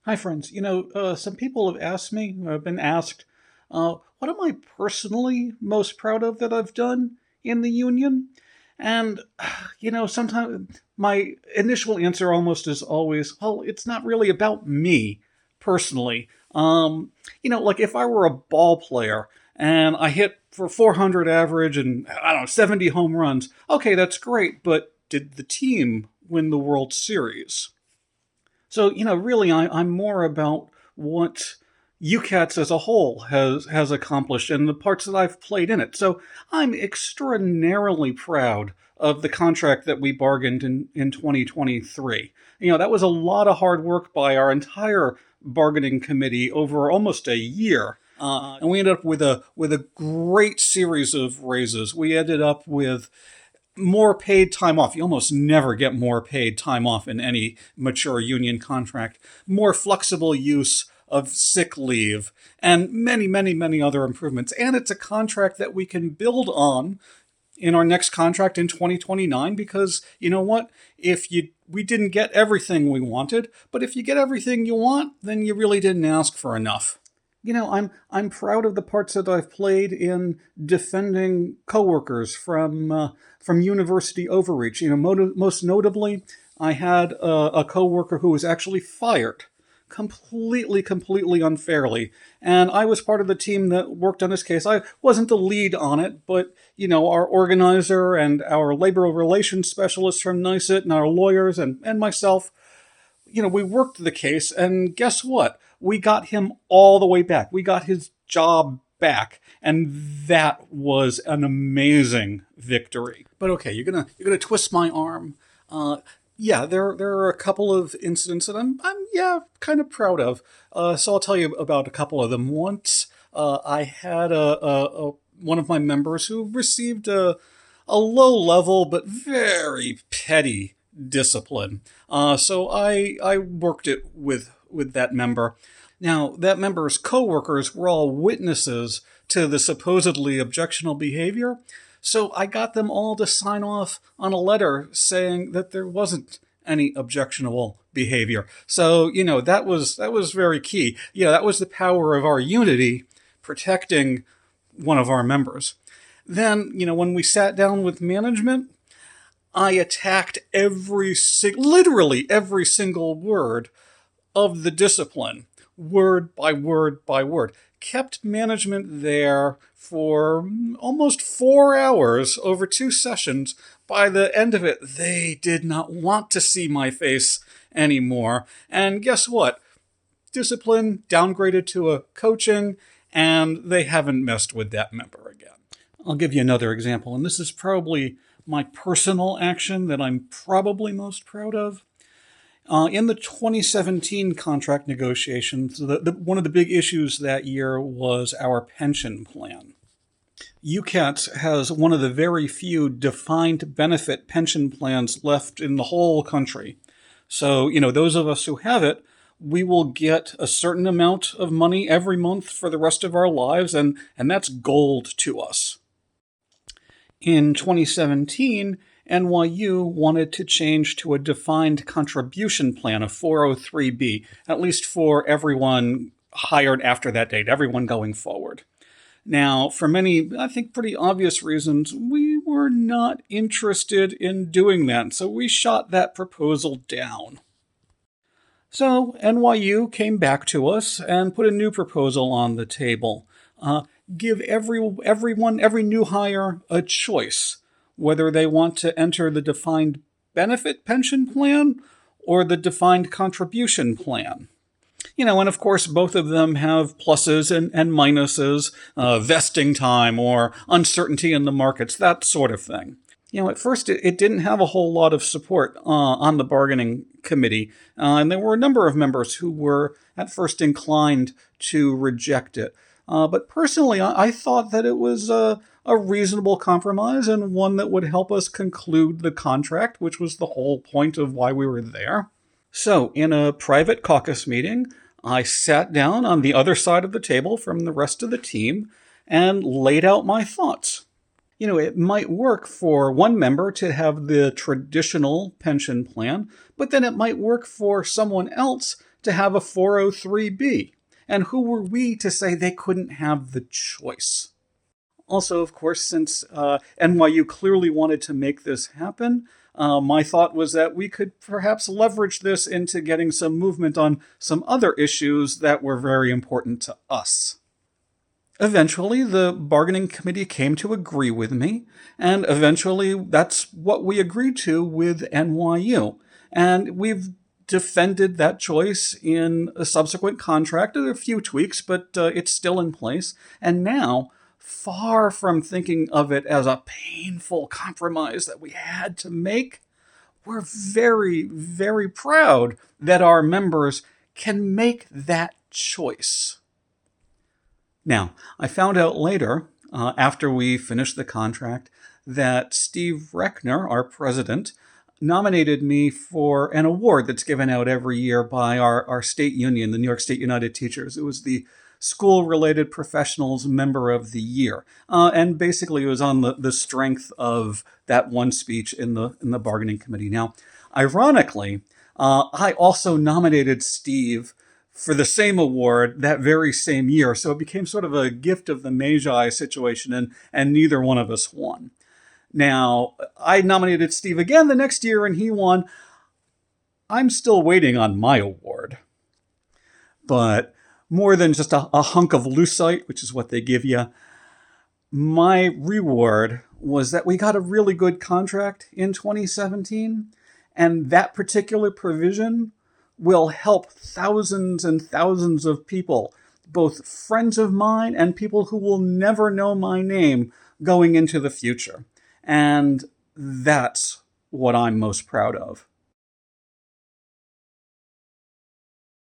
Hi, friends. Some people have asked me, I've been asked, what am I personally most proud of that I've done in the union? And, sometimes my initial answer almost is always, well, it's not really about me personally. Like if I were a ball player and I hit for 400 average and, I don't know, 70 home runs, okay, that's great, but did the team win the World Series? So, really, I'm more about what UCATS as a whole has accomplished and the parts that I've played in it. So I'm extraordinarily proud of the contract that we bargained in 2023. That was a lot of hard work by our entire bargaining committee over almost a year. And we ended up with a great series of raises. We ended up with more paid time off. You almost never get more paid time off in any mature union contract. More flexible use of sick leave, and many, many, many other improvements. And it's a contract that we can build on in our next contract in 2029, because you know what? We didn't get everything we wanted, but if you get everything you want, then you really didn't ask for enough. I'm proud of the parts that I've played in defending coworkers from university overreach. Most notably, I had a coworker who was actually fired completely unfairly, and I was part of the team that worked on this case. I wasn't the lead on it, but our organizer and our labor relations specialist from NICET and our lawyers and myself, we worked the case, and guess what? We got him all the way back. We got his job back, and that was an amazing victory. But okay, you're gonna twist my arm. Yeah, there are a couple of incidents that I'm kind of proud of. So I'll tell you about a couple of them. Once I had a one of my members who received a low level but very petty discipline. So I worked it with that member. Now, that member's coworkers were all witnesses to the supposedly objectionable behavior, so I got them all to sign off on a letter saying that there wasn't any objectionable behavior. So, that was very key. That was the power of our unity protecting one of our members. Then, when we sat down with management, I attacked literally every single word of the discipline, word by word by word. Kept management there for almost 4 hours over 2 sessions. By the end of it, they did not want to see my face anymore. And guess what? Discipline downgraded to a coaching, and they haven't messed with that member again. I'll give you another example, and this is probably my personal action that I'm probably most proud of. In the 2017 contract negotiations, one of the big issues that year was our pension plan. UCATS has one of the very few defined benefit pension plans left in the whole country. So, those of us who have it, we will get a certain amount of money every month for the rest of our lives, and that's gold to us. In 2017, NYU wanted to change to a defined contribution plan, a 403B, at least for everyone hired after that date, everyone going forward. Now, for many, I think, pretty obvious reasons, we were not interested in doing that, so we shot that proposal down. So NYU came back to us and put a new proposal on the table. Give every new hire a choice, whether they want to enter the defined benefit pension plan or the defined contribution plan. And of course, both of them have pluses and minuses, vesting time or uncertainty in the markets, that sort of thing. At first, it didn't have a whole lot of support on the bargaining committee, and there were a number of members who were at first inclined to reject it. But personally, I thought that it was a reasonable compromise and one that would help us conclude the contract, which was the whole point of why we were there. So, in a private caucus meeting, I sat down on the other side of the table from the rest of the team and laid out my thoughts. It might work for one member to have the traditional pension plan, but then it might work for someone else to have a 403B. And who were we to say they couldn't have the choice? Also, of course, since NYU clearly wanted to make this happen, my thought was that we could perhaps leverage this into getting some movement on some other issues that were very important to us. Eventually, the bargaining committee came to agree with me, and eventually that's what we agreed to with NYU. And we've defended that choice in a subsequent contract, a few tweaks, but it's still in place. And now, far from thinking of it as a painful compromise that we had to make, we're very, very proud that our members can make that choice. Now, I found out later, after we finished the contract, that Steve Reckner, our president, nominated me for an award that's given out every year by our state union, the New York State United Teachers. It was the School-Related Professionals Member of the Year. And basically it was on the strength of that one speech in the bargaining committee. Now, ironically, I also nominated Steve for the same award that very same year. So it became sort of a gift of the Magi situation, and neither one of us won. Now, I nominated Steve again the next year, and he won. I'm still waiting on my award. But more than just a hunk of lucite, which is what they give you, my reward was that we got a really good contract in 2017, and that particular provision will help thousands and thousands of people, both friends of mine and people who will never know my name going into the future. And that's what I'm most proud of.